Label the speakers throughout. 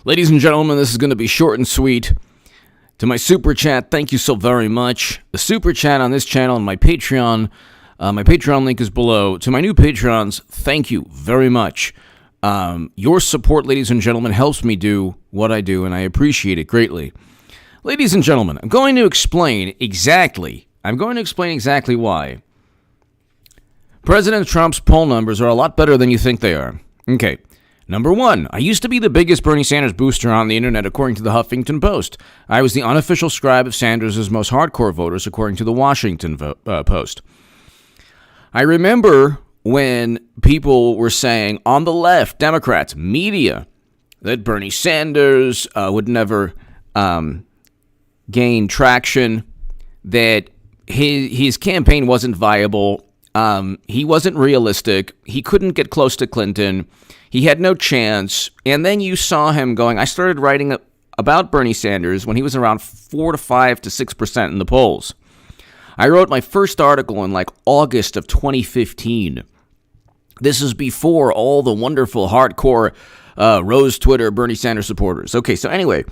Speaker 1: Ladies and gentlemen, this is going to be short and sweet. To my super chat, thank you so very much. The super chat on this channel and my Patreon link is below. To my new Patrons, thank you very much. Your support, ladies and gentlemen, helps me do what I do, and I appreciate it greatly. Ladies and gentlemen, I'm going to explain exactly why President Trump's poll numbers are a lot better than you think they are. Okay. Number one, I used to be the biggest Bernie Sanders booster on the internet, according to the Huffington Post. I was the unofficial scribe of Sanders' most hardcore voters, according to the Washington Post. I remember when people were saying on the left, Democrats, media, that Bernie Sanders would never gain traction, that his campaign wasn't viable, he wasn't realistic, he couldn't get close to Clinton, he had no chance. And then you saw him going, I started writing about Bernie Sanders when he was around 4 to 5 to 6% in the polls. I wrote my first article in like August of 2015. This is before all the wonderful hardcore Rose Twitter Bernie Sanders supporters. Okay, so anyway,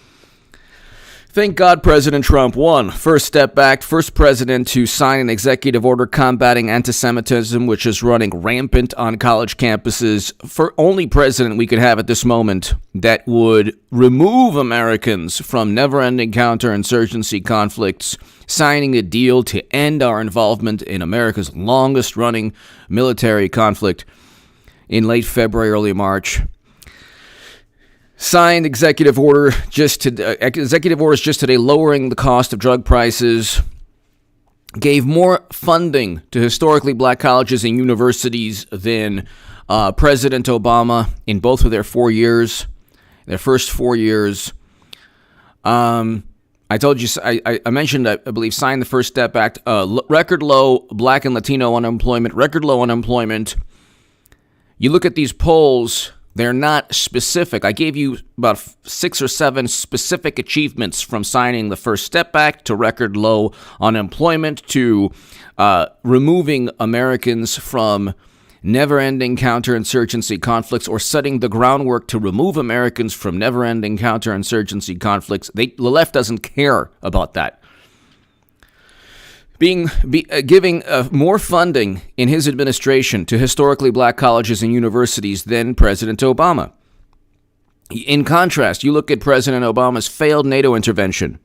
Speaker 1: thank God President Trump won. First step back, first president to sign an executive order combating anti-Semitism, which is running rampant on college campuses. For only president we could have at this moment that would remove Americans from never-ending counterinsurgency conflicts, signing a deal to end our involvement in America's longest-running military conflict in late February, early March. Signed executive orders just today lowering the cost of drug prices, gave more funding to historically black colleges and universities than President Obama in both of their 4 years, their first 4 years. I told you, I mentioned, I believe, signed the First Step Act, record low black and Latino unemployment, record low unemployment. You look at these polls, they're not specific. I gave you about 6 or 7 specific achievements from signing the First Step Act to record low unemployment to removing Americans from never-ending counterinsurgency conflicts or setting the groundwork to remove Americans from never-ending counterinsurgency conflicts. The left doesn't care about that. Giving more funding in his administration to historically black colleges and universities than President Obama. In contrast, you look at President Obama's failed NATO intervention,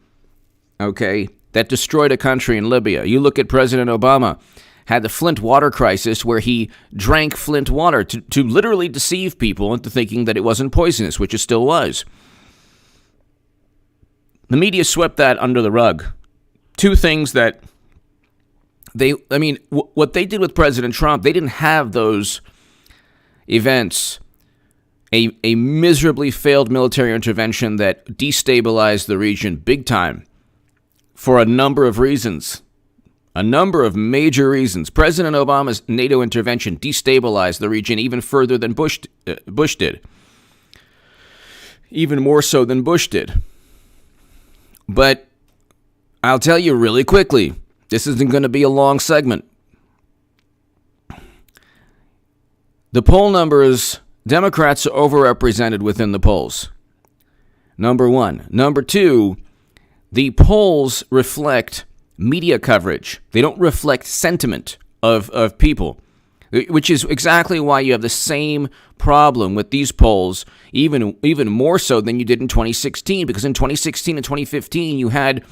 Speaker 1: okay, that destroyed a country in Libya. You look at President Obama had the Flint water crisis where he drank Flint water to literally deceive people into thinking that it wasn't poisonous, which it still was. The media swept that under the rug. Two things that what they did with President Trump, they didn't have those events. A miserably failed military intervention that destabilized the region big time for a number of reasons. A number of major reasons. President Obama's NATO intervention destabilized the region even further than Bush did. Even more so than Bush did. But I'll tell you really quickly, this isn't going to be a long segment. The poll numbers, Democrats are overrepresented within the polls. Number one. Number two, the polls reflect media coverage. They don't reflect sentiment of people, which is exactly why you have the same problem with these polls, even more so than you did in 2016, because in 2016 and 2015, you had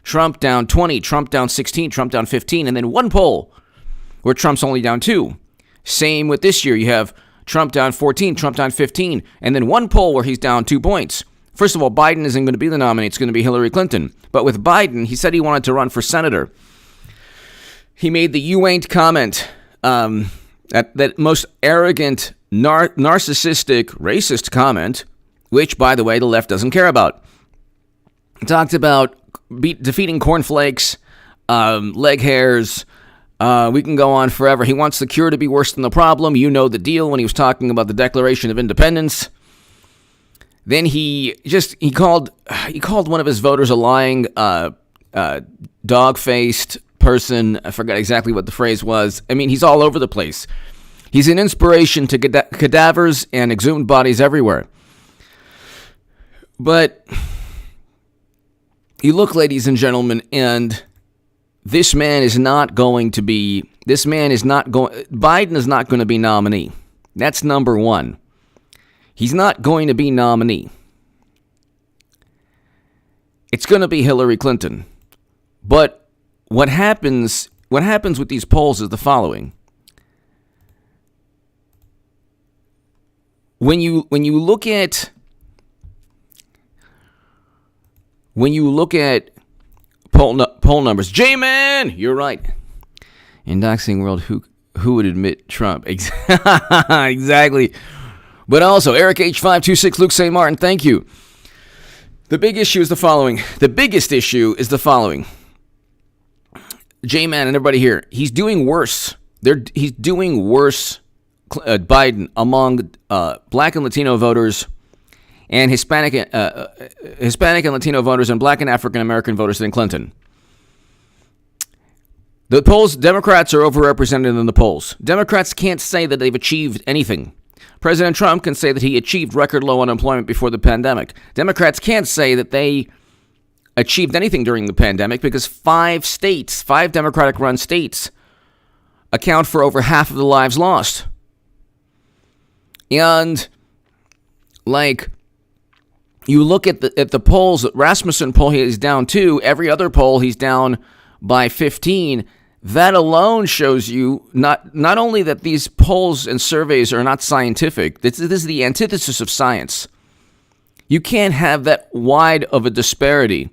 Speaker 1: Trump down 20, Trump down 16, Trump down 15, and then one poll where Trump's only down 2. Same with this year. You have Trump down 14, Trump down 15, and then one poll where he's down 2 points. First of all, Biden isn't going to be the nominee. It's going to be Hillary Clinton. But with Biden, he said he wanted to run for senator. He made the "you ain't" comment, that most arrogant, narcissistic, racist comment, which, by the way, the left doesn't care about. He talked about defeating cornflakes, leg hairs. We can go on forever. He wants the cure to be worse than the problem. You know the deal when he was talking about the Declaration of Independence. Then he called one of his voters a lying, dog-faced person. I forgot exactly what the phrase was. I mean, he's all over the place. He's an inspiration to cadavers and exhumed bodies everywhere. But you look, ladies and gentlemen, and Biden is not going to be nominee. That's number one. He's not going to be nominee. It's going to be Hillary Clinton. But what happens with these polls is the following. When you look at poll numbers, J-Man, you're right. In doxing world, who would admit Trump? Exactly. But also, Eric H526, Luke St. Martin, thank you. The biggest issue is the following. J-Man and everybody here, he's doing worse. He's doing worse, Biden, among black and Latino voters and Hispanic and Latino voters and black and African American voters than Clinton. The polls, Democrats are overrepresented in the polls. Democrats can't say that they've achieved anything. President Trump can say that he achieved record low unemployment before the pandemic. Democrats can't say that they achieved anything during the pandemic because 5 Democratic-run states, account for over half of the lives lost. And, you look at the polls, Rasmussen poll, he's down 2. Every other poll, he's down by 15. That alone shows you not only that these polls and surveys are not scientific, this is the antithesis of science. You can't have that wide of a disparity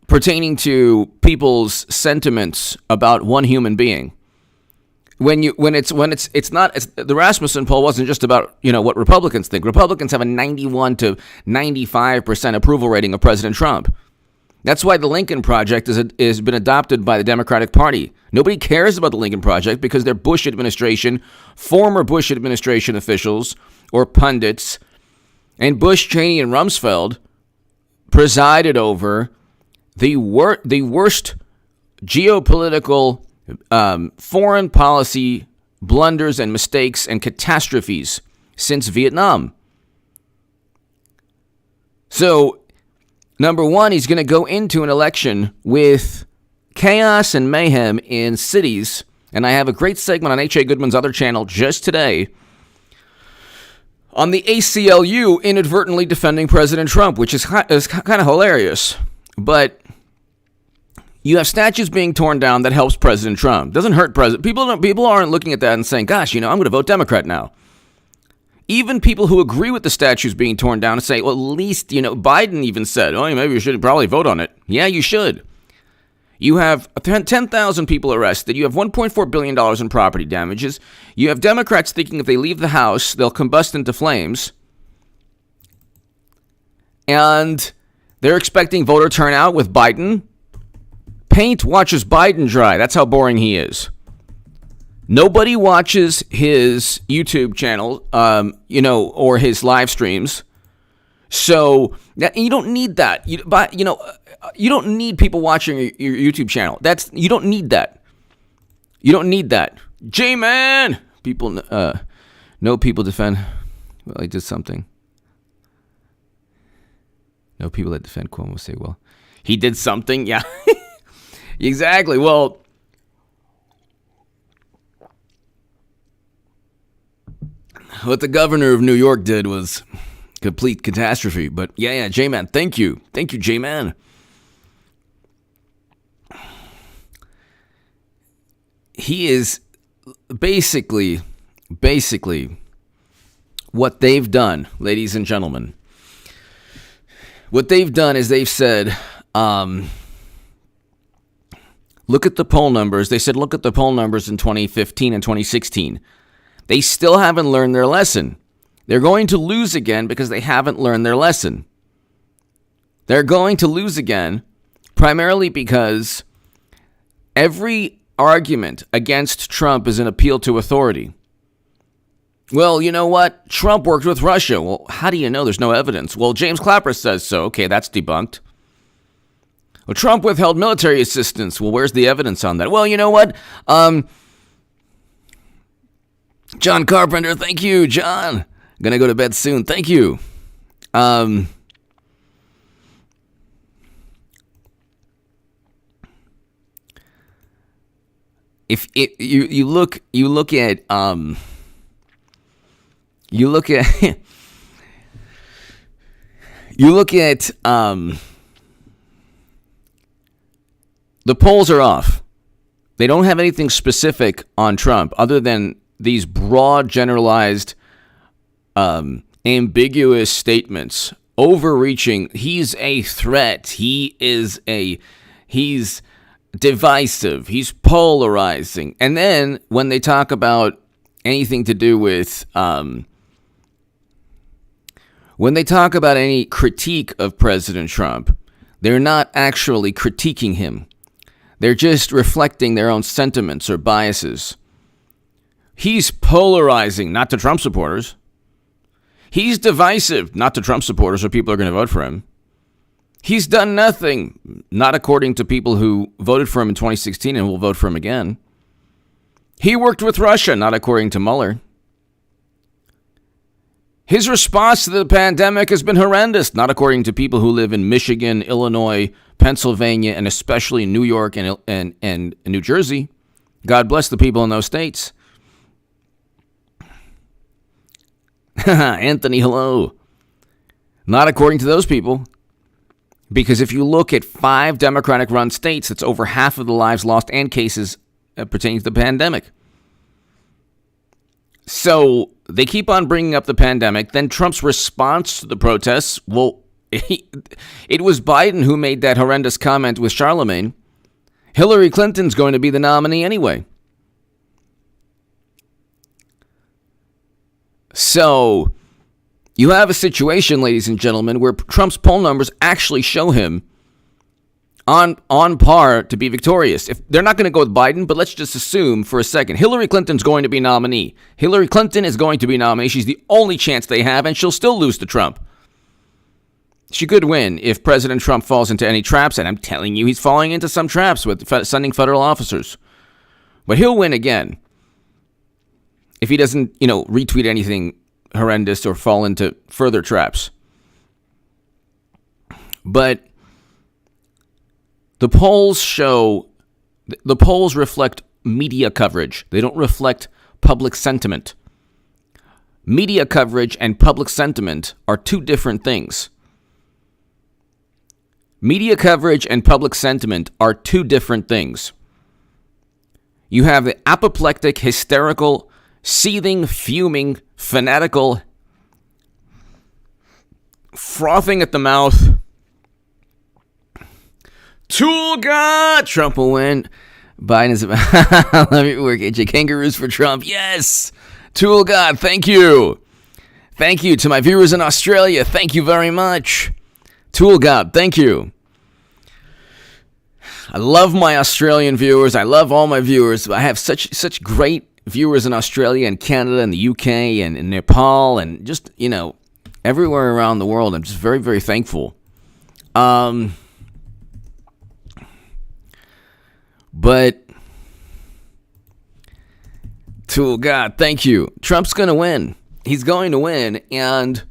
Speaker 1: pertaining to people's sentiments about one human being. The Rasmussen poll wasn't just about, what Republicans think. Republicans have a 91 to 95% approval rating of President Trump. That's why the Lincoln Project has been adopted by the Democratic Party. Nobody cares about the Lincoln Project because they're former Bush administration officials or pundits, and Bush, Cheney, and Rumsfeld presided over the worst geopolitical foreign policy blunders and mistakes and catastrophes since Vietnam. So, number one, he's going to go into an election with chaos and mayhem in cities. And I have a great segment on H.A. Goodman's other channel just today on the ACLU inadvertently defending President Trump, which is kind of hilarious. But you have statues being torn down that helps President Trump. Doesn't hurt President. People aren't looking at that and saying, gosh, I'm going to vote Democrat now. Even people who agree with the statues being torn down and say, well, at least, Biden even said, oh, maybe you should probably vote on it. Yeah, you should. You have 10,000 people arrested. You have $1.4 billion in property damages. You have Democrats thinking if they leave the House, they'll combust into flames. And they're expecting voter turnout with Biden. Paint watches Biden dry. That's how boring he is. Nobody watches his YouTube channel, or his live streams. So you don't need that. You don't need people watching your YouTube channel. You don't need that. You don't need that. J-Man! People, no people defend. Well, he did something. No people that defend Cuomo say, well, he did something. Yeah, exactly. Well, what the governor of New York did was complete catastrophe. But yeah, J-Man, thank you. Thank you, J-Man. He is basically what they've done, ladies and gentlemen. What they've done is they've said, look at the poll numbers. They said, look at the poll numbers in 2015 and 2016. They still haven't learned their lesson. They're going to lose again because they haven't learned their lesson. They're going to lose again primarily because every argument against Trump is an appeal to authority. Well, you know what? Trump worked with Russia. Well, how do you know? There's no evidence. Well, James Clapper says so. Okay, that's debunked. Well, Trump withheld military assistance. Well, where's the evidence on that? Well, you know what? John Carpenter, thank you, John. Gonna go to bed soon. Thank you. If you look at you look at you look at the polls are off. They don't have anything specific on Trump other than these broad, generalized, ambiguous statements, overreaching. He's a threat. He's divisive. He's polarizing. And then when they talk about anything to do with, when they talk about any critique of President Trump, they're not actually critiquing him. They're just reflecting their own sentiments or biases. He's polarizing, not to Trump supporters. He's divisive, not to Trump supporters, or people are going to vote for him. He's done nothing, not according to people who voted for him in 2016 and will vote for him again. He worked with Russia, not according to Mueller. His response to the pandemic has been horrendous, not according to people who live in Michigan, Illinois, Pennsylvania, and especially New York and New Jersey. God bless the people in those states. Anthony, hello. Not according to those people. Because if you look at 5 Democratic-run states, that's over half of the lives lost and cases pertaining to the pandemic. So they keep on bringing up the pandemic. Then Trump's response to the protests, well, it was Biden who made that horrendous comment with Charlemagne. Hillary Clinton's going to be the nominee anyway. So you have a situation, ladies and gentlemen, where Trump's poll numbers actually show him on par to be victorious. If they're not going to go with Biden, but let's just assume for a second, Hillary Clinton's going to be nominee. Hillary Clinton is going to be nominee. She's the only chance they have, and she'll still lose to Trump. She could win if President Trump falls into any traps, and I'm telling you, he's falling into some traps with sending federal officers. But he'll win again if he doesn't, retweet anything horrendous or fall into further traps. But the polls reflect media coverage. They don't reflect public sentiment. Media coverage and public sentiment are two different things. Media coverage and public sentiment are two different things. You have the apoplectic, hysterical, seething, fuming, fanatical, frothing at the mouth. Tool God! Trump will win. Biden is about... Let me work. AJ Kangaroos for Trump. Yes! Tool God, thank you. Thank you to my viewers in Australia. Thank you very much. Tool God, thank you. I love my Australian viewers. I love all my viewers. I have such great viewers in Australia and Canada and the UK and in Nepal and just, everywhere around the world. I'm just very, very thankful. But, Tool God, thank you. Trump's going to win. He's going to win. And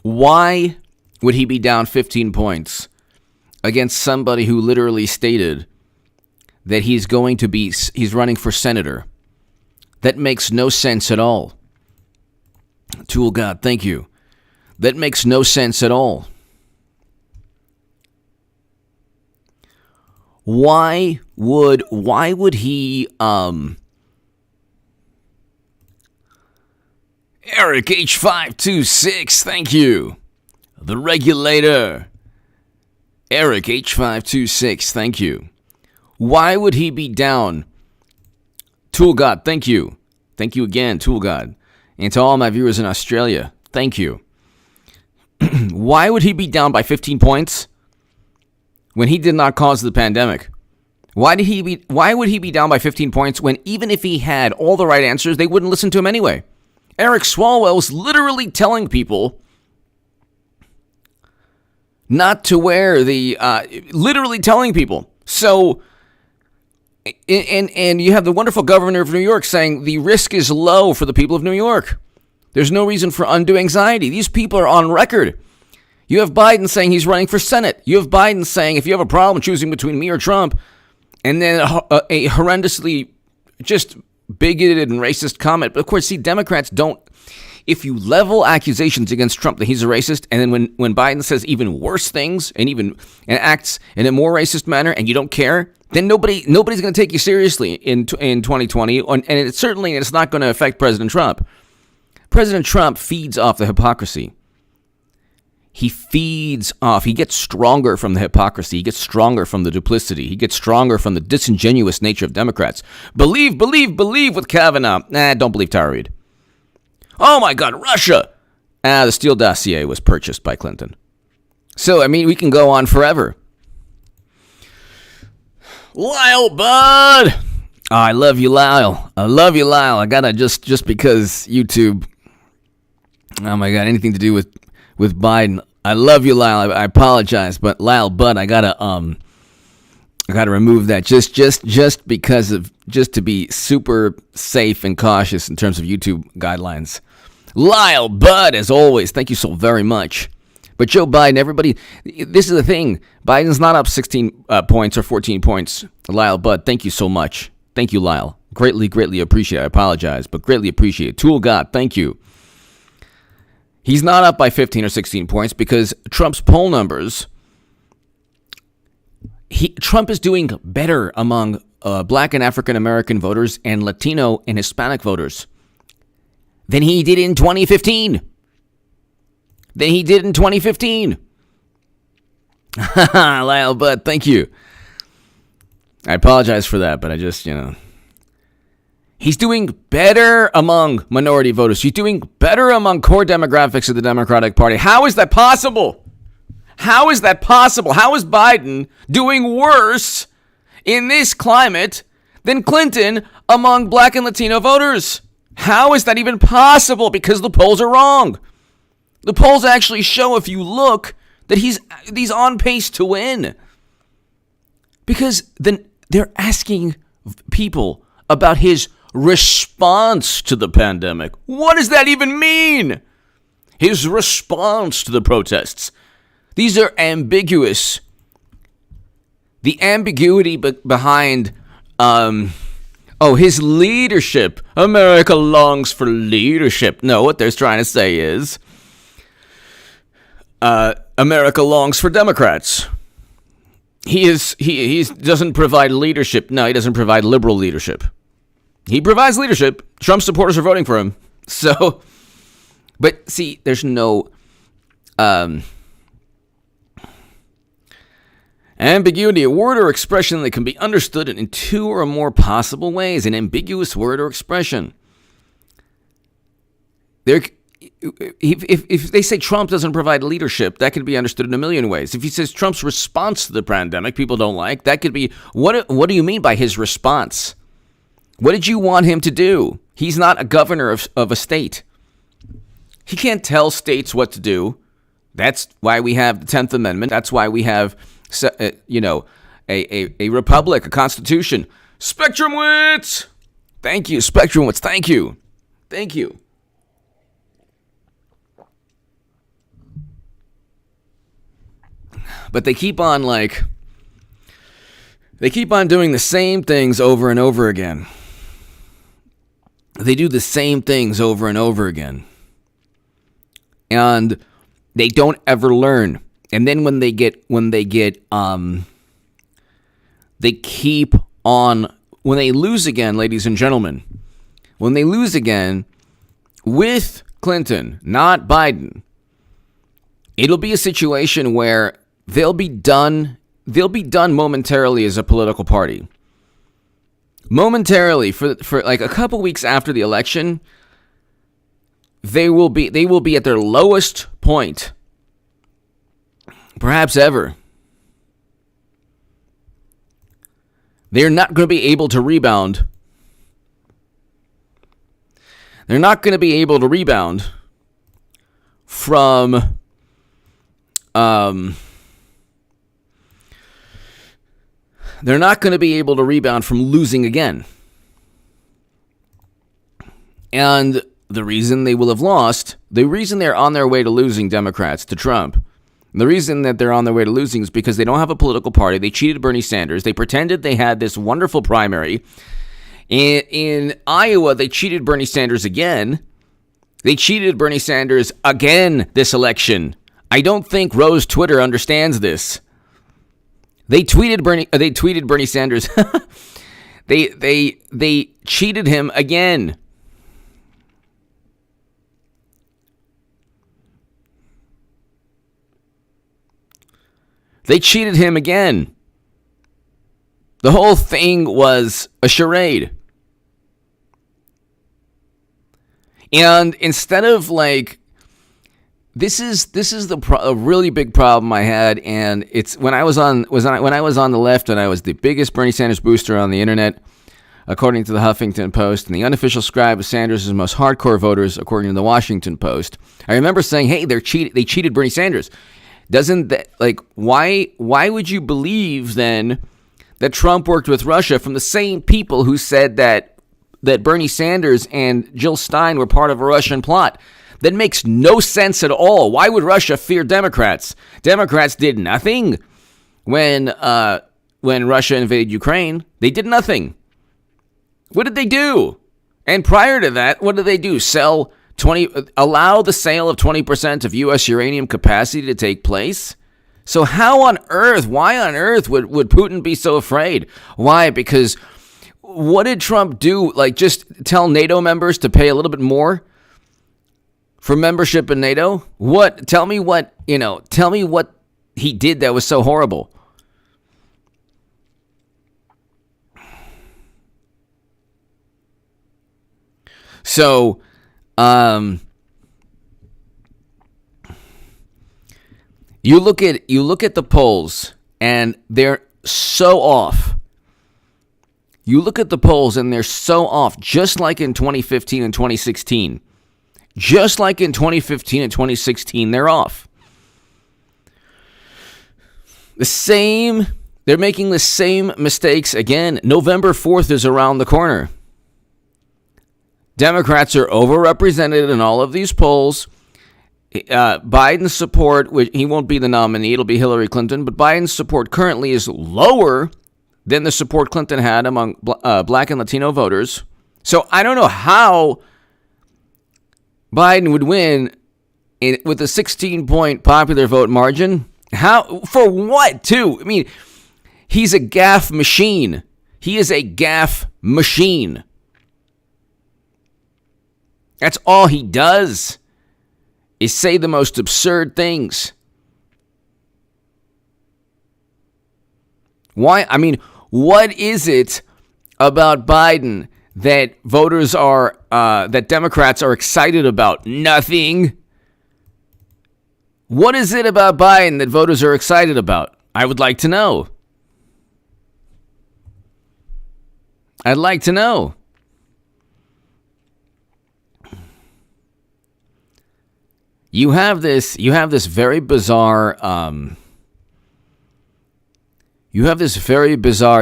Speaker 1: why would he be down 15 points against somebody who literally stated that he's running for senator? That makes no sense at all. Tool God, thank you. That makes no sense at all. Why would he, Eric H526, thank you. The Regulator. Eric H526, thank you. Why would he be down? Tool God, thank you. Thank you again, Tool God. And to all my viewers in Australia, thank you. Why would he be down by 15 points when he did not cause the pandemic? Why would he be down by 15 points when even if he had all the right answers, they wouldn't listen to him anyway? Eric Swalwell was literally telling people literally telling people. So, why would he be down by 15 points when even if he had all the right answers, they wouldn't listen to him anyway? Eric Swalwell was literally telling people not to wear the, literally telling people. So, why would he be down by 15 points when even if he had all the right answers, they wouldn't listen to him anyway? And you have the wonderful governor of New York saying the risk is low for the people of New York. There's no reason for undue anxiety. These people are on record. You have Biden saying he's running for Senate. You have Biden saying if you have a problem choosing between me or Trump, and then a horrendously just bigoted and racist comment. But of course, see, Democrats don't. If you level accusations against Trump that he's a racist, and then when Biden says even worse things and acts in a more racist manner, and you don't care, then nobody's going to take you seriously in 2020, and it's not going to affect President Trump. President Trump feeds off the hypocrisy. He feeds off. He gets stronger from the hypocrisy. He gets stronger from the duplicity. He gets stronger from the disingenuous nature of Democrats. Believe with Kavanaugh. Don't believe Tara Reade. Oh my God, Russia. The Steele dossier was purchased by Clinton. So, I mean, we can go on forever. Lyle, bud. Oh, I love you, Lyle. I love you, Lyle. I gotta just because YouTube. Oh my God, anything to do with Biden. I love you, Lyle. I apologize, but Lyle, bud, I gotta remove that just because of just to be super safe and cautious in terms of YouTube guidelines. Lyle, bud, as always, thank you so very much. But Joe Biden, everybody, this is the thing. Biden's not up 16 points or 14 points. Lyle, bud, thank you so much. Thank you, Lyle. Greatly appreciate it. I apologize, but greatly appreciate it. Tool God, thank you. He's not up by 15 or 16 points because Trump's poll numbers, Trump is doing better among Black and African American voters and Latino and Hispanic voters than he did in 2015. Lyle, bud, thank you. I apologize for that, but I just, he's doing better among minority voters. He's doing better among core demographics of the Democratic Party. How is that possible? How is Biden doing worse in this climate than Clinton among Black and Latino voters? How is that even possible? Because the polls are wrong. The polls actually show, if you look, that he's on pace to win. Because then they're asking people about his response to the pandemic. What does that even mean? His response to the protests. These are ambiguous. The ambiguity behind, his leadership. America longs for leadership. No, what they're trying to say is, America longs for Democrats. He doesn't provide leadership. No, he doesn't provide liberal leadership. He provides leadership. Trump supporters are voting for him. So, but see, there's no ambiguity, a word or expression that can be understood in two or more possible ways. An ambiguous word or expression. If they say Trump doesn't provide leadership, that could be understood in a million ways. If he says Trump's response to the pandemic, people don't like, that could be, what do you mean by his response? What did you want him to do? He's not a governor of a state. He can't tell states what to do. That's why we have the 10th Amendment. That's why we have, a republic, a constitution. Spectrumwitz! Thank you, Spectrumwitz. Thank you. But they keep on doing the same things over and over again. They do the same things over and over again. And they don't ever learn. And then when they keep on, when they lose again, ladies and gentlemen, when they lose again with Clinton, not Biden, it'll be a situation where they'll be done momentarily as a political party. Momentarily, for like a couple weeks after the election, they will be at their lowest point, perhaps ever. They're not going to be able to rebound. They're not going to be able to rebound from they're not going to be able to rebound from losing again. And the reason they will have lost, the reason they're on their way to losing, Democrats, to Trump, the reason that they're on their way to losing is because they don't have a political party. They cheated Bernie Sanders. They pretended they had this wonderful primary. In Iowa, they cheated Bernie Sanders again. They cheated Bernie Sanders again this election. I don't think Rose Twitter understands this. They tweeted Bernie Sanders. they cheated him again. They cheated him again. The whole thing was a charade. And instead of this is a really big problem I had, and it's when I was on the left and I was the biggest Bernie Sanders booster on the internet, according to the Huffington Post, and the unofficial scribe of Sanders' most hardcore voters, according to the Washington Post. I remember saying, "Hey, they cheated Bernie Sanders." Doesn't that, why would you believe then that Trump worked with Russia from the same people who said that Bernie Sanders and Jill Stein were part of a Russian plot? That makes no sense at all. Why would Russia fear Democrats? Democrats did nothing when Russia invaded Ukraine. They did nothing. What did they do? And prior to that, what did they do? Allow the sale of 20% of U.S. uranium capacity to take place? So why on earth would Putin be so afraid? Why? Because what did Trump do? Just tell NATO members to pay a little bit more for membership in NATO? What? Tell me what he did that was so horrible. So, you look at the polls and they're so off. You look at the polls and they're so off, just like in 2015 and 2016. Just like in 2015 and 2016, they're off. They're making the same mistakes again. November 4th is around the corner. Democrats are overrepresented in all of these polls. Biden's support, which he won't be the nominee, it'll be Hillary Clinton, but Biden's support currently is lower than the support Clinton had among black and Latino voters. So I don't know how Biden would win with a 16-point popular vote margin. How? For what, too? I mean, he's a gaffe machine. He is a gaffe machine. That's all he does, is say the most absurd things. Why? I mean, what is it about Biden that that Democrats are excited about? Nothing. What is it about Biden that voters are excited about? I would like to know. I'd like to know. You have this very bizarre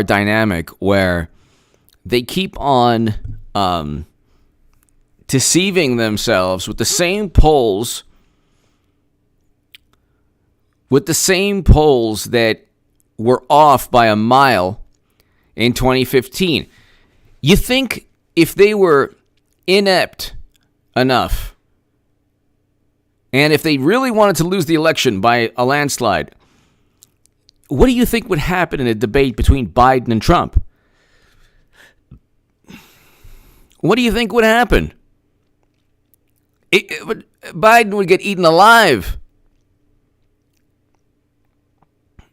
Speaker 1: dynamic where they keep on deceiving themselves with the same polls that were off by a mile in 2015. You think if they were inept enough, and if they really wanted to lose the election by a landslide, what do you think would happen in a debate between Biden and Trump? What do you think would happen? Biden would get eaten alive.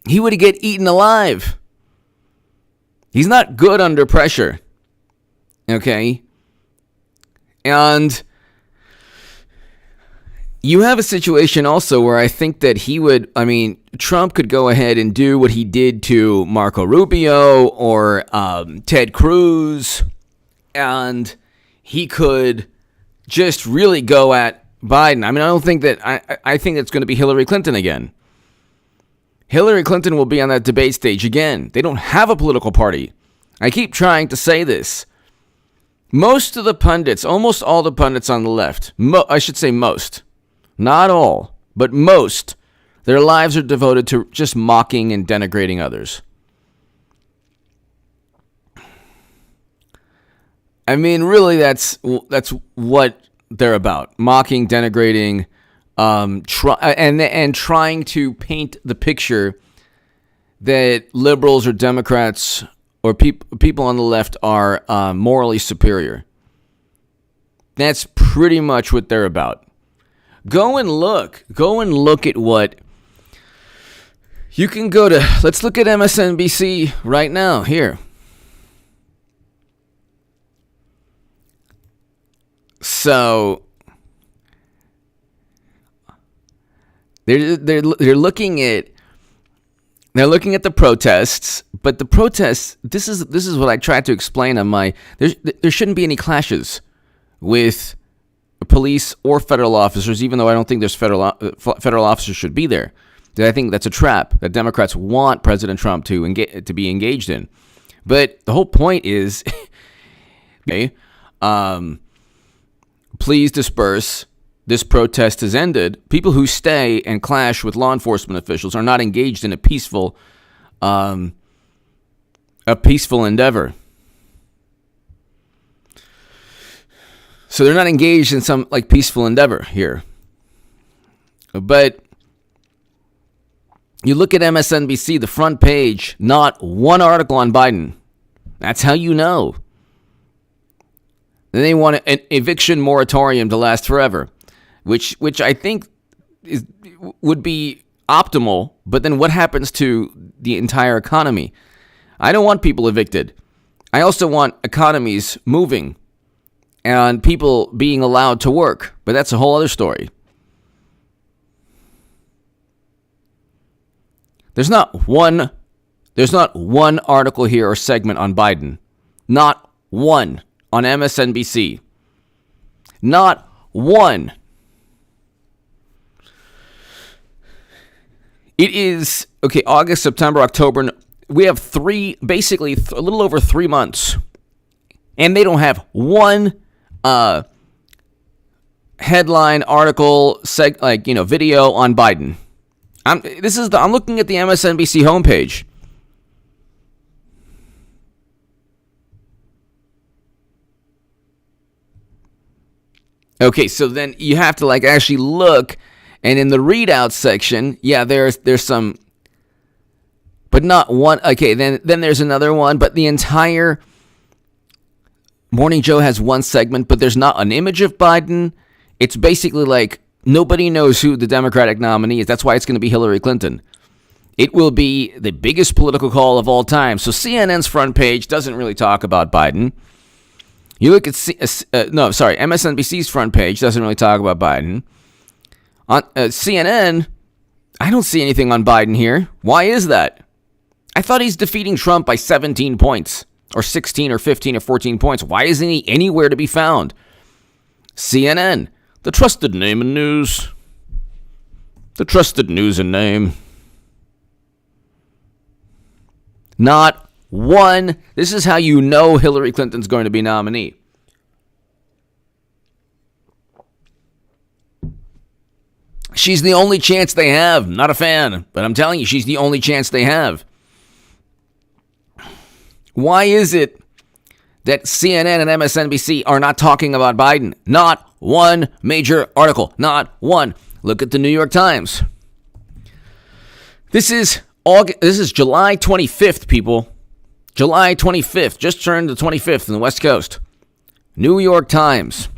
Speaker 1: He would get eaten alive. He's not good under pressure. Okay? And you have a situation also where I think that Trump could go ahead and do what he did to Marco Rubio or Ted Cruz, and he could just really go at Biden. I mean, I don't think that, I think it's going to be Hillary Clinton again. Hillary Clinton will be on that debate stage again. They don't have a political party. I keep trying to say this. Most of the pundits, almost all the pundits on the left, I should say most, not all, but most, their lives are devoted to just mocking and denigrating others. I mean, really, that's what they're about: mocking, denigrating, and trying to paint the picture that liberals or Democrats or people on the left are morally superior. That's pretty much what they're about. Go and look at what you can go to. Let's look at MSNBC right now here. So they're looking at the protests, but the protests. This is what I tried to explain on my. There shouldn't be any clashes with police or federal officers, even though I don't think there's federal officers should be there. I think that's a trap that Democrats want President Trump to be engaged in. But the whole point is, okay, please disperse. This protest has ended. People who stay and clash with law enforcement officials are not engaged in a peaceful endeavor. So they're not engaged in some peaceful endeavor here. But you look at MSNBC, the front page, not one article on Biden. That's how you know. Then they want an eviction moratorium to last forever, which I think would be optimal. But then what happens to the entire economy? I don't want people evicted. I also want economies moving and people being allowed to work. But that's a whole other story. There's not one article here or segment on Biden. Not one on MSNBC. Not one. It is, okay, August, September, October. We have basically a little over 3 months. And they don't have one headline, article, video on Biden. I'm looking at the MSNBC homepage. Okay, so then you have to actually look, and in the readout section, there's some, but not one. Okay, then there's another one, but the entire Morning Joe has one segment, but there's not an image of Biden. It's basically nobody knows who the Democratic nominee is. That's why it's going to be Hillary Clinton. It will be the biggest political call of all time. So CNN's front page doesn't really talk about Biden. You look at MSNBC's front page doesn't really talk about Biden. On CNN, I don't see anything on Biden here. Why is that? I thought he's defeating Trump by 17 points, or 16 or 15 or 14 points. Why isn't he anywhere to be found? CNN, the trusted name in news. The trusted news and name. Not one. This is how you know Hillary Clinton's going to be nominee. She's the only chance they have. Not a fan, but I'm telling you, she's the only chance they have. Why is it that CNN and MSNBC are not talking about Biden? Not one major article. Not one. Look at the New York Times. This is July 25th, people. July 25th. Just turned the 25th in the West Coast. New York Times.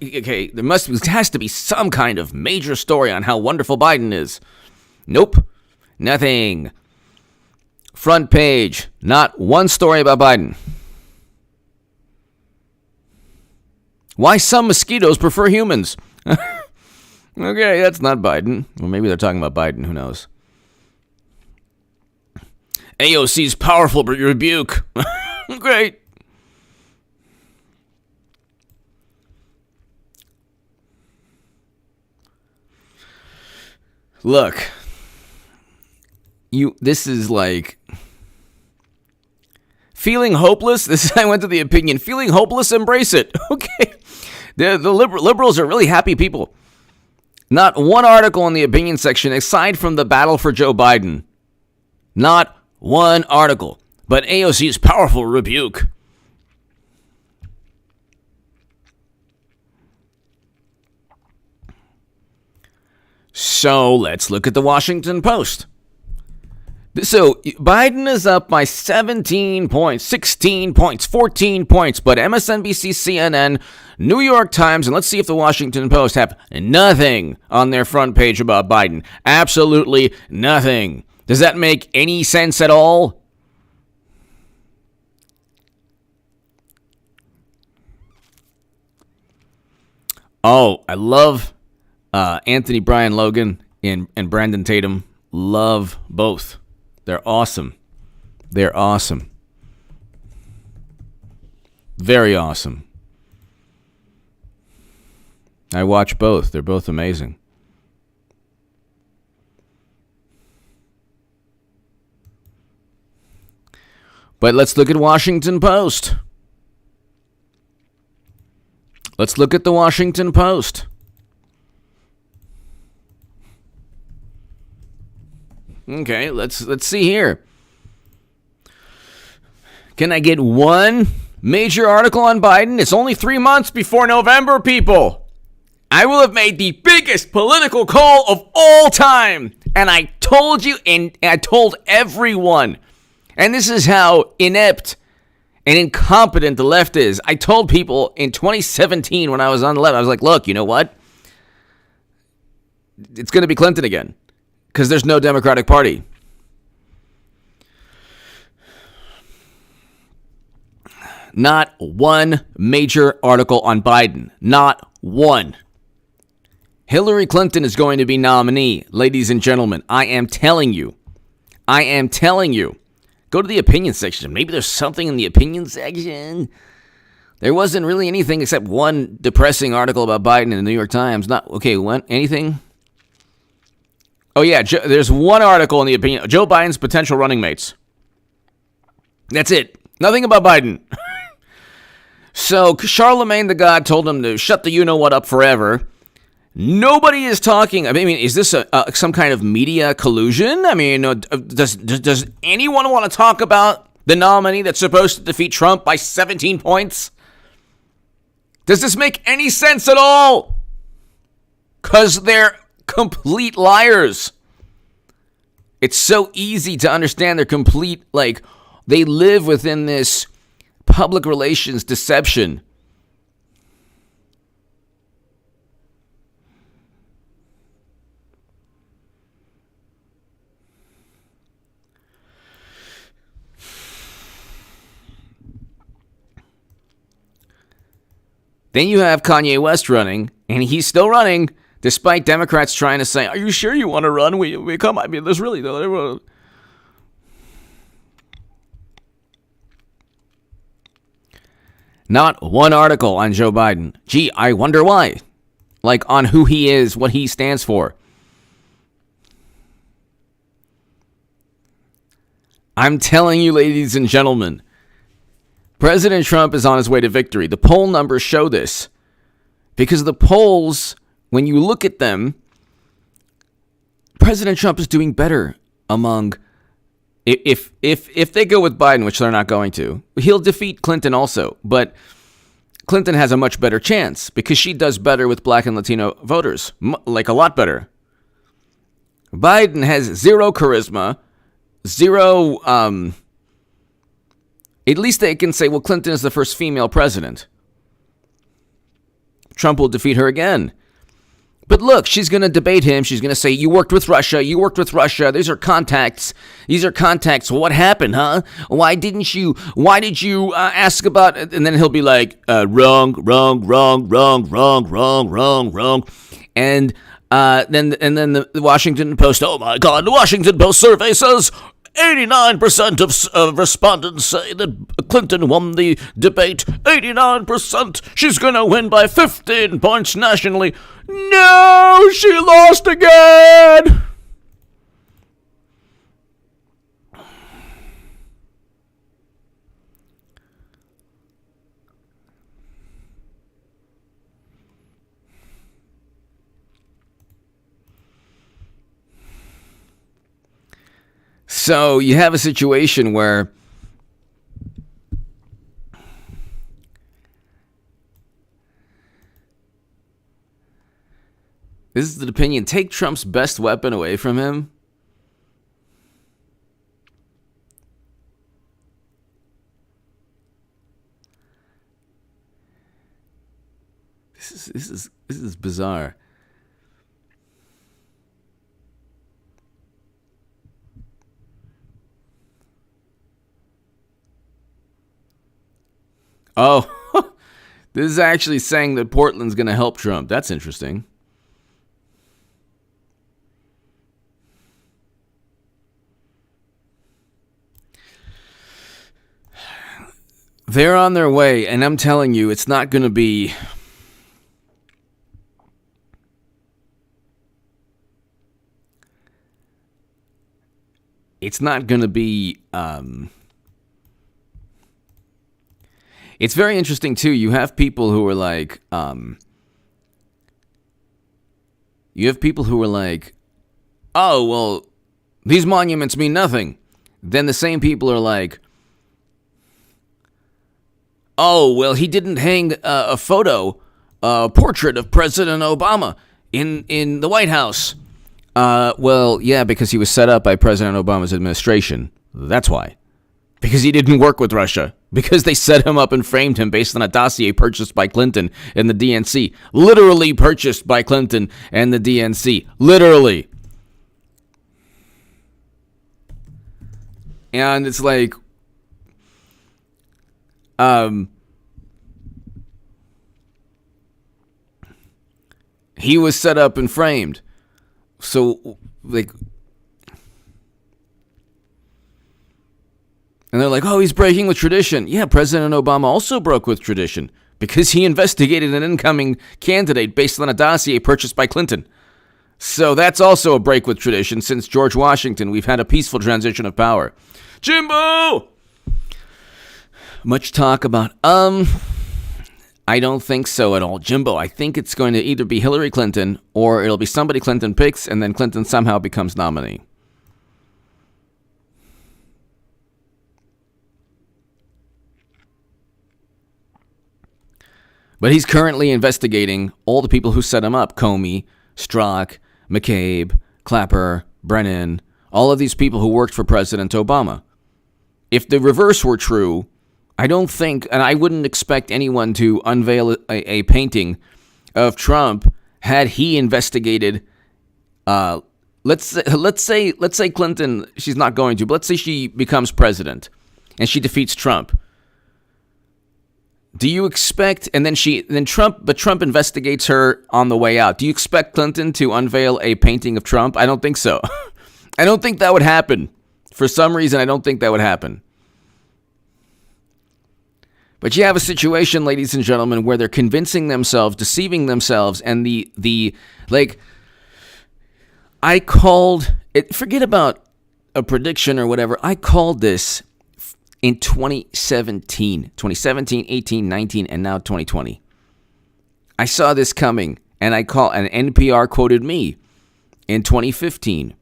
Speaker 1: Okay, there has to be some kind of major story on how wonderful Biden is. Nope. Nothing. Front page. Not one story about Biden. Why some mosquitoes prefer humans. Okay, that's not Biden. Well, maybe they're talking about Biden. Who knows? AOC's powerful rebuke. Great. Look, This is like feeling hopeless. I went to the opinion. Feeling hopeless, embrace it. Okay. The liberals are really happy people. Not one article in the opinion section aside from the battle for Joe Biden. Not one article. But AOC's powerful rebuke. So let's look at the Washington Post. So Biden is up by 17 points, 16 points, 14 points, but MSNBC, CNN, New York Times, and let's see if the Washington Post have nothing on their front page about Biden. Absolutely nothing. Does that make any sense at all? Oh, I love Anthony Brian Logan and Brandon Tatum. Love both. They're awesome. They're awesome. Very awesome. I watch both. They're both amazing. But let's look at Washington Post. Let's look at the Washington Post. Okay, let's see here. Can I get one major article on Biden? It's only 3 months before November, people. I will have made the biggest political call of all time. And I told you, and I told everyone. And this is how inept and incompetent the left is. I told people in 2017 when I was on the left, I was like, look, you know what? It's going to be Clinton again. Because there's no Democratic Party. Not one major article on Biden. Not one. Hillary Clinton is going to be nominee, ladies and gentlemen. I am telling you. I am telling you. Go to the opinion section. Maybe there's something in the opinion section. There wasn't really anything except one depressing article about Biden in the New York Times. Anything? Oh, yeah, there's one article in the opinion. Joe Biden's potential running mates. That's it. Nothing about Biden. So, Charlemagne the God told him to shut the you-know-what up forever. Nobody is talking. I mean, is this some kind of media collusion? I mean, does anyone want to talk about the nominee that's supposed to defeat Trump by 17 points? Does this make any sense at all? Because they're complete liars. It's so easy to understand they're complete, they live within this public relations deception. Then you have Kanye West running, and he's still running, despite Democrats trying to say, are you sure you want to run? We come. I mean, there's really no. Not one article on Joe Biden. Gee, I wonder why. On who he is, what he stands for. I'm telling you, ladies and gentlemen, President Trump is on his way to victory. The poll numbers show this. Because the polls, when you look at them, President Trump is doing better among, if they go with Biden, which they're not going to, he'll defeat Clinton also. But Clinton has a much better chance because she does better with black and Latino voters, a lot better. Biden has zero charisma, zero, at least they can say, well, Clinton is the first female president. Trump will defeat her again. But look, she's going to debate him. She's going to say, you worked with Russia. You worked with Russia. These are contacts. What happened, huh? Why did you ask about it? And then he'll be like, wrong. And then the Washington Post, oh my God, the Washington Post survey says 89% of respondents say that Clinton won the debate. 89%. She's going to win by 15 points nationally. No, she lost again. So you have a situation where this is the opinion. Take Trump's best weapon away from him. This is bizarre. Oh, this is actually saying that Portland's going to help Trump. That's interesting. They're on their way, and I'm telling you, it's not going to be... It's not going to be... It's very interesting, too. You have people who are like... oh, well, these monuments mean nothing. Then the same people are like... oh, well, he didn't hang a portrait of President Obama in the White House. Well, yeah, because he was set up by President Obama's administration. That's why. Because he didn't work with Russia. Because they set him up and framed him based on a dossier purchased by Clinton and the DNC. Literally purchased by Clinton and the DNC. Literally. And it's like... he was set up and framed. So, like... and they're like, oh, he's breaking with tradition. Yeah, President Obama also broke with tradition because he investigated an incoming candidate based on a dossier purchased by Clinton. So that's also a break with tradition. Since George Washington, we've had a peaceful transition of power. Jimbo! Much talk about, I don't think so at all. Jimbo, I think it's going to either be Hillary Clinton or it'll be somebody Clinton picks and then Clinton somehow becomes nominee. But he's currently investigating all the people who set him up. Comey, Strzok, McCabe, Clapper, Brennan, all of these people who worked for President Obama. If the reverse were true, I don't think, and I wouldn't expect anyone to unveil a painting of Trump had he investigated, let's say Clinton, she's not going to, but let's say she becomes president and she defeats Trump. Do you expect, Trump investigates her on the way out. Do you expect Clinton to unveil a painting of Trump? I don't think so. I don't think that would happen. For some reason, I don't think that would happen. But you have a situation, ladies and gentlemen, where they're convincing themselves, deceiving themselves, and I called it, forget about a prediction or whatever, I called this in 2017, 18, 19, and now 2020. I saw this coming, and NPR quoted me in 2015.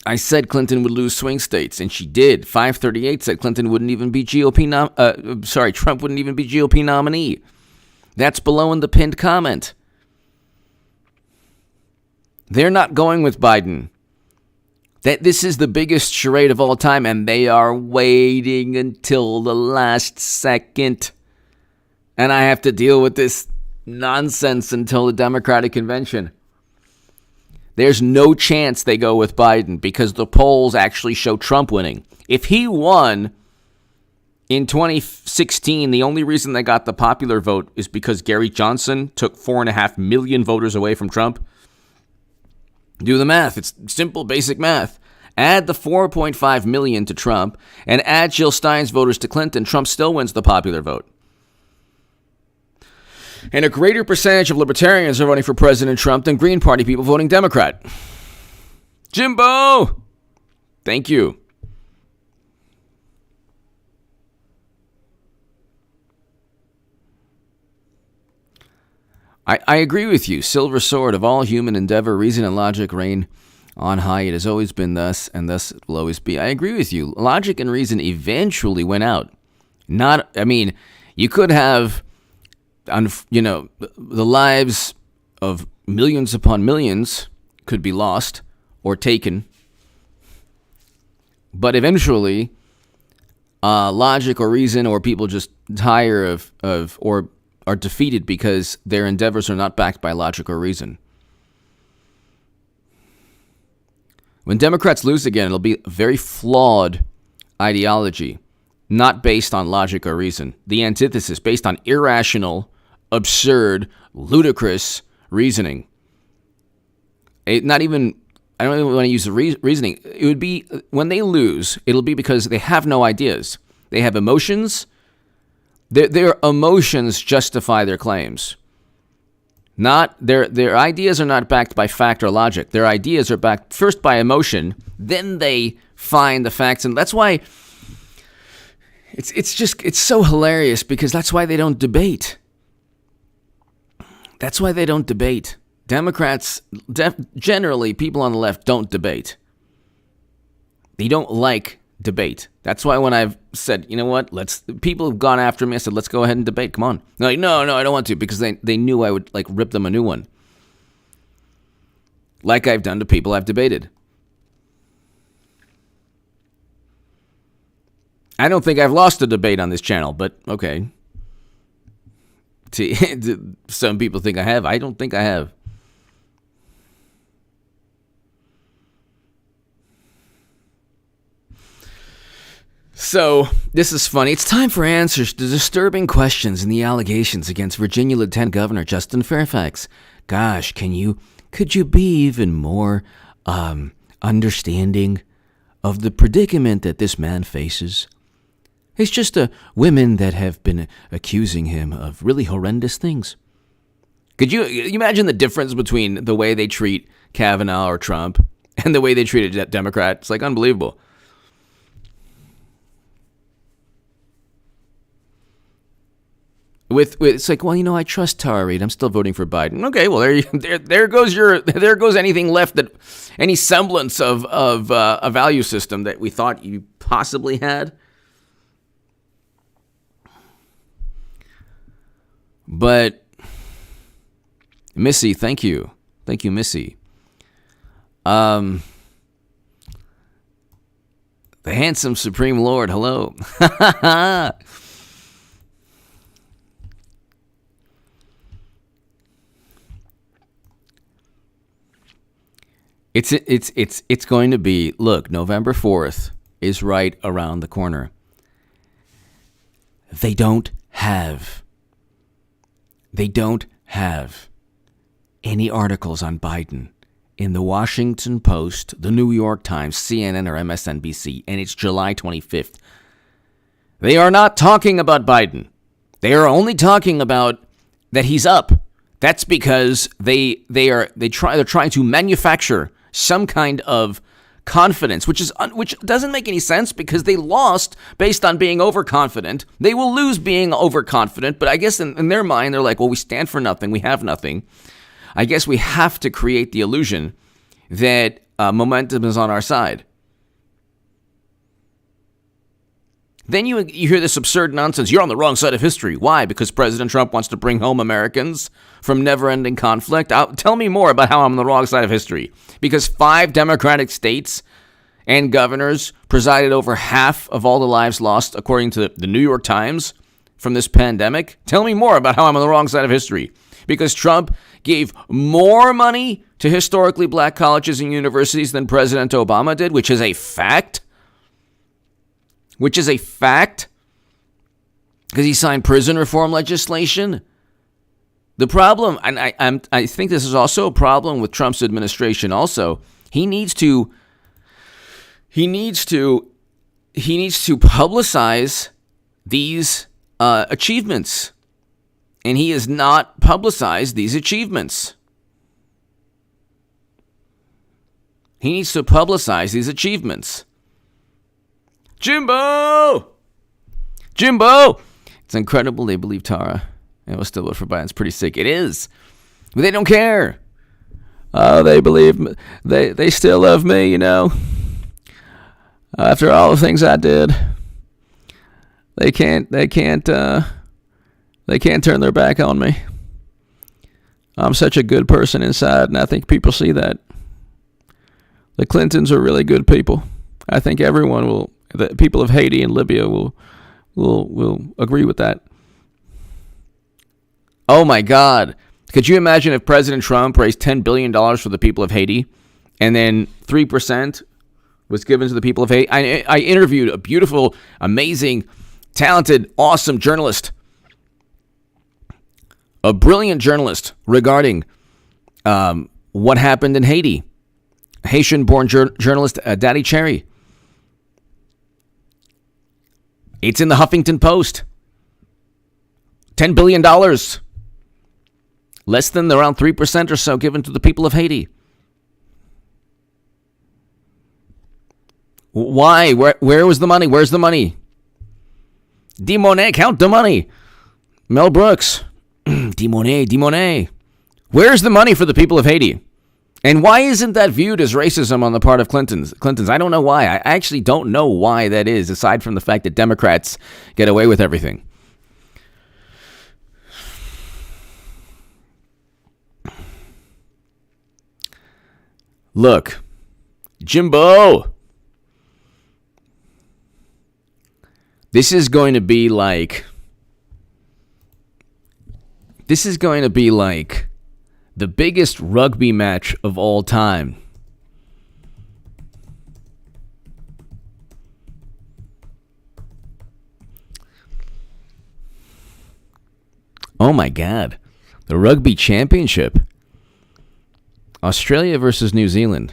Speaker 1: I said Clinton would lose swing states, and she did. 538 said Clinton wouldn't even be Trump wouldn't even be GOP nominee. That's below in the pinned comment. They're not going with Biden. That this is the biggest charade of all time, and they are waiting until the last second. And I have to deal with this nonsense until the Democratic convention. There's no chance they go with Biden because the polls actually show Trump winning. If he won in 2016, the only reason they got the popular vote is because Gary Johnson took 4.5 million voters away from Trump. Do the math. It's simple, basic math. Add the 4.5 million to Trump and add Jill Stein's voters to Clinton. Trump still wins the popular vote. And a greater percentage of libertarians are voting for President Trump than Green Party people voting Democrat. Jimbo! Thank you. I agree with you. Silver sword of all human endeavor, reason and logic reign On high it has always been thus, and thus it will always be. I agree with you. Logic and reason eventually went out. You could have, the lives of millions upon millions could be lost or taken. But eventually, logic or reason or people just tire of or are defeated because their endeavors are not backed by logic or reason. When Democrats lose again, it'll be a very flawed ideology, not based on logic or reason. The antithesis, based on irrational, absurd, ludicrous reasoning. I don't even want to use the reasoning. It would be, when they lose, it'll be because they have no ideas. They have emotions. Their emotions justify their claims. Not their ideas are not backed by fact or logic. Their ideas are backed first by emotion, then they find the facts, and that's why it's so hilarious, because that's why they don't debate. That's why they don't debate. Democrats, generally, people on the left don't debate. They don't like debate. That's why when I've said, you know what, people have gone after me, I said, let's go ahead and debate. Come on. They're like, no, I don't want to, because they knew I would rip them a new one. Like I've done to people I've debated. I don't think I've lost a debate on this channel, but okay. Some people think I have. I don't think I have. So, this is funny. It's time for answers to disturbing questions and the allegations against Virginia Lieutenant Governor Justin Fairfax. Gosh, could you be even more understanding of the predicament that this man faces? It's just women that have been accusing him of really horrendous things. Could you imagine the difference between the way they treat Kavanaugh or Trump and the way they treat a Democrat? It's like unbelievable. It's like, well, I trust Tara Reid. I'm still voting for Biden. Okay, well, there goes anything left, that any semblance of a value system that we thought you possibly had. But Missy, thank you, Missy. The handsome Supreme Lord, hello. It's going to be, look, November 4th is right around the corner. They don't have any articles on Biden in the Washington Post, the New York Times, CNN, or MSNBC, and it's July 25th. They are not talking about Biden. They are only talking about that he's up. That's because they're trying to manufacture some kind of confidence, which doesn't make any sense, because they lost based on being overconfident. They will lose being overconfident, but I guess in their mind, they're like, well, we stand for nothing. We have nothing. I guess we have to create the illusion that momentum is on our side. Then you hear this absurd nonsense. You're on the wrong side of history. Why? Because President Trump wants to bring home Americans from never-ending conflict? Tell me more about how I'm on the wrong side of history. Because 5 Democratic states and governors presided over half of all the lives lost, according to the New York Times, from this pandemic. Tell me more about how I'm on the wrong side of history. Because Trump gave more money to historically black colleges and universities than President Obama did, which is a fact. Because he signed prison reform legislation. The problem, and I think this is also a problem with Trump's administration also, he needs to publicize these achievements. And he has not publicized these achievements. He needs to publicize these achievements. Jimbo! It's incredible they believe Tara and will still vote for Biden. It's pretty sick. It is. But they don't care. Oh, they believe me. They still love me, after all the things I did. They can't turn their back on me. I'm such a good person inside, and I think people see that. The Clintons are really good people. I think the people of Haiti and Libya will agree with that. Oh my God. Could you imagine if President Trump raised $10 billion for the people of Haiti and then 3% was given to the people of Haiti? I interviewed a beautiful, amazing, talented, awesome journalist, a brilliant journalist regarding what happened in Haiti. Haitian-born journalist Daddy Cherry. It's in the Huffington Post. $10 billion. Less than around 3% or so given to the people of Haiti. Why? Where was the money? Where's the money? D-Monet, count the money. Mel Brooks. D-Monet. Where's the money for the people of Haiti? And why isn't that viewed as racism on the part of Clintons? I don't know why. I actually don't know why that is, aside from the fact that Democrats get away with everything. Look, Jimbo, this is going to be like the biggest rugby match of all time. Oh my God. The Rugby Championship. Australia versus New Zealand.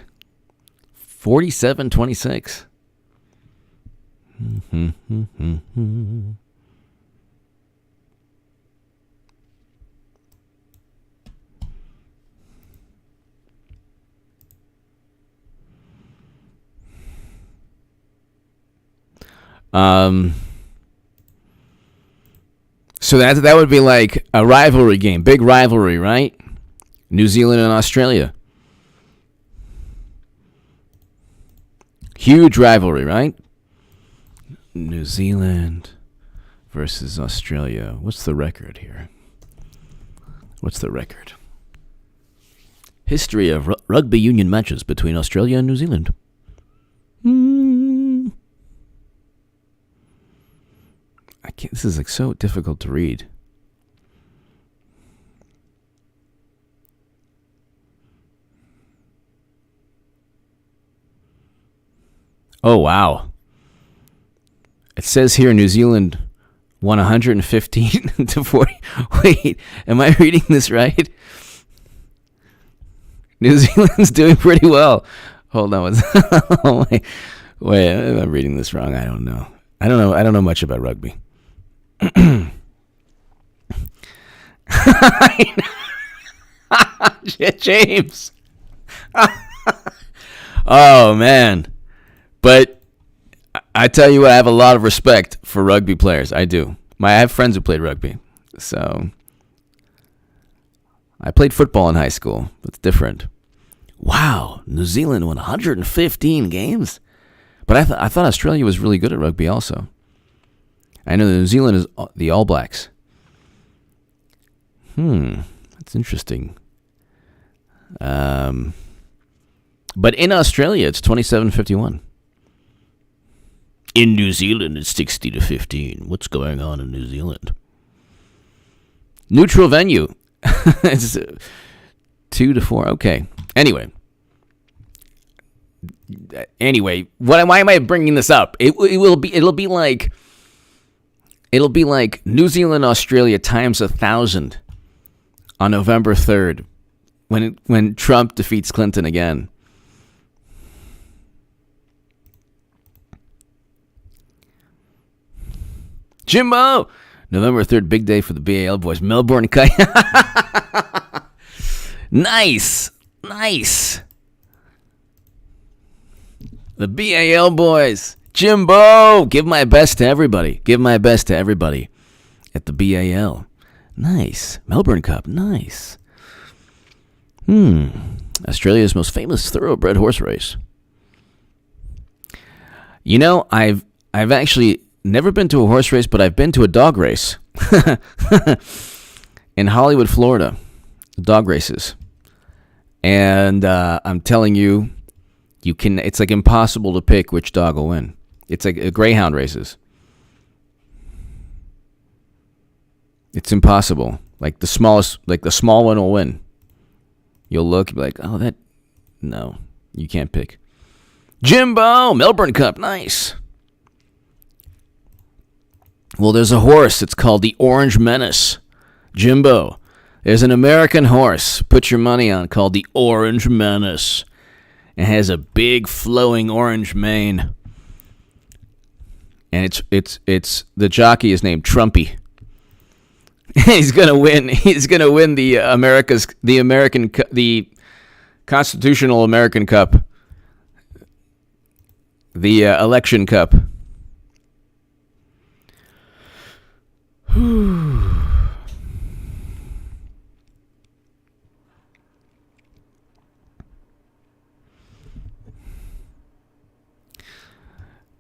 Speaker 1: 47-26. So that would be like a rivalry game, big rivalry, right? New Zealand and Australia. Huge rivalry, right? New Zealand versus Australia. What's the record here? What's the record? History of rugby union matches between Australia and New Zealand. I can't. This is like so difficult to read. Oh, wow. It says here New Zealand won 115 to 40. Wait, am I reading this right? New Zealand's doing pretty well. Hold on. Wait, am I reading this wrong? I don't know. I don't know much about rugby. James. Oh, man. But I tell you what, I have a lot of respect for rugby players. I do. I have friends who played rugby. So I played football in high school. It's different. Wow, New Zealand won 115 games? But I thought Australia was really good at rugby also. I know New Zealand is the All Blacks. That's interesting. But in Australia, it's 27-51. In New Zealand, it's 60-15. What's going on in New Zealand? Neutral venue. It's 2-4. Okay. Anyway, why am I bringing this up? It'll be like New Zealand, Australia times 1,000 on November 3rd when Trump defeats Clinton again. Jimbo! November 3rd, big day for the BAL boys. Melbourne Kite. Nice. The BAL boys. Jimbo! Give my best to everybody. At the BAL. Nice. Melbourne Cup. Nice. Australia's most famous thoroughbred horse race. You know, I've actually never been to a horse race, but I've been to a dog race in Hollywood, Florida. Dog races, and I'm telling you, it's like impossible to pick which dog will win. It's like greyhound races. It's impossible. Like the small one will win. You'll look, you'll be like, oh, no, you can't pick. Jimbo, Melbourne Cup, nice. Well, there's a horse. It's called the Orange Menace. Jimbo, there's an American horse. Put your money on, called the Orange Menace. It has a big flowing orange mane, and it's the jockey is named Trumpy. He's gonna win. He's gonna win the Constitutional American Cup, the election cup.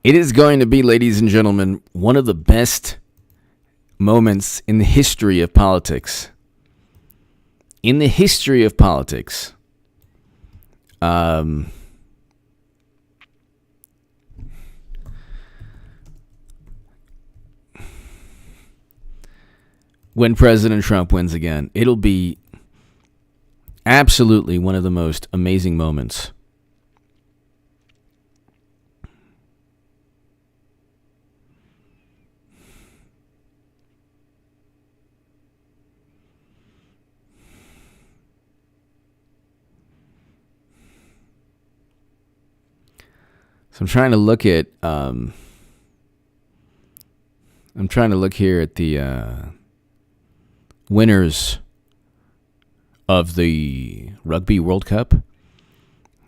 Speaker 1: It is going to be, ladies and gentlemen, one of the best moments in the history of politics. In the history of politics. When President Trump wins again, it'll be absolutely one of the most amazing moments. So I'm trying to look at here at the winners of the Rugby World Cup.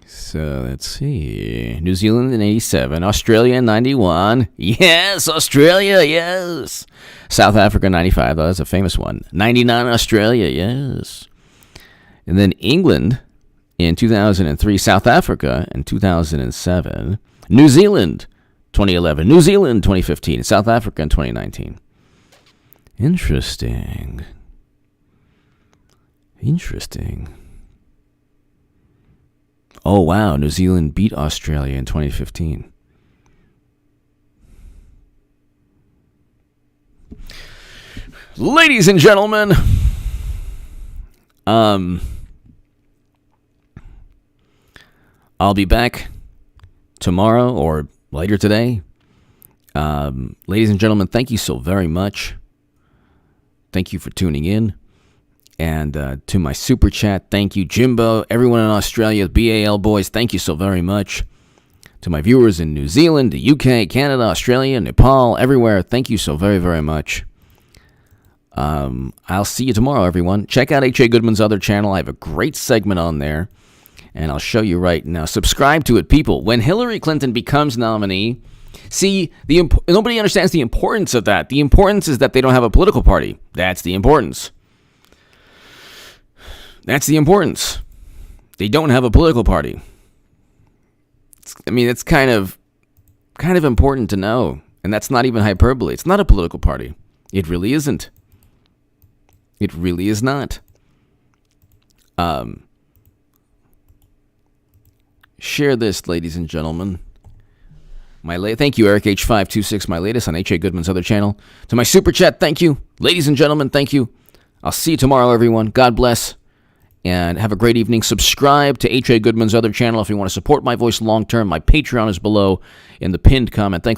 Speaker 1: So let's see. New Zealand in 87, Australia in 91. Yes, Australia, yes. South Africa 95, oh, that's a famous one. 99 Australia, yes. And then England in 2003, South Africa in 2007. New Zealand, 2011. New Zealand, 2015. South Africa in 2019. Interesting. Oh, wow. New Zealand beat Australia in 2015. Ladies and gentlemen, I'll be back tomorrow or later today. Ladies and gentlemen, thank you so very much. Thank you for tuning in. And to my super chat, thank you, Jimbo. Everyone in Australia, BAL boys, thank you so very much. To my viewers in New Zealand, the UK, Canada, Australia, Nepal, everywhere, thank you so very, very much. I'll see you tomorrow, everyone. Check out H.A. Goodman's other channel. I have a great segment on there. And I'll show you right now. Subscribe to it, people. When Hillary Clinton becomes nominee, see, nobody understands the importance of that. The importance is that they don't have a political party. That's the importance. That's the importance. They don't have a political party. It's kind of important to know. And that's not even hyperbole. It's not a political party. It really isn't. It really is not. Share this, ladies and gentlemen. Thank you, Eric H526, my latest on H.A. Goodman's other channel. To my super chat, thank you. Ladies and gentlemen, thank you. I'll see you tomorrow, everyone. God bless. And have a great evening. Subscribe to H.A. Goodman's other channel if you want to support my voice long term. My Patreon is below in the pinned comment. Thanks, everyone.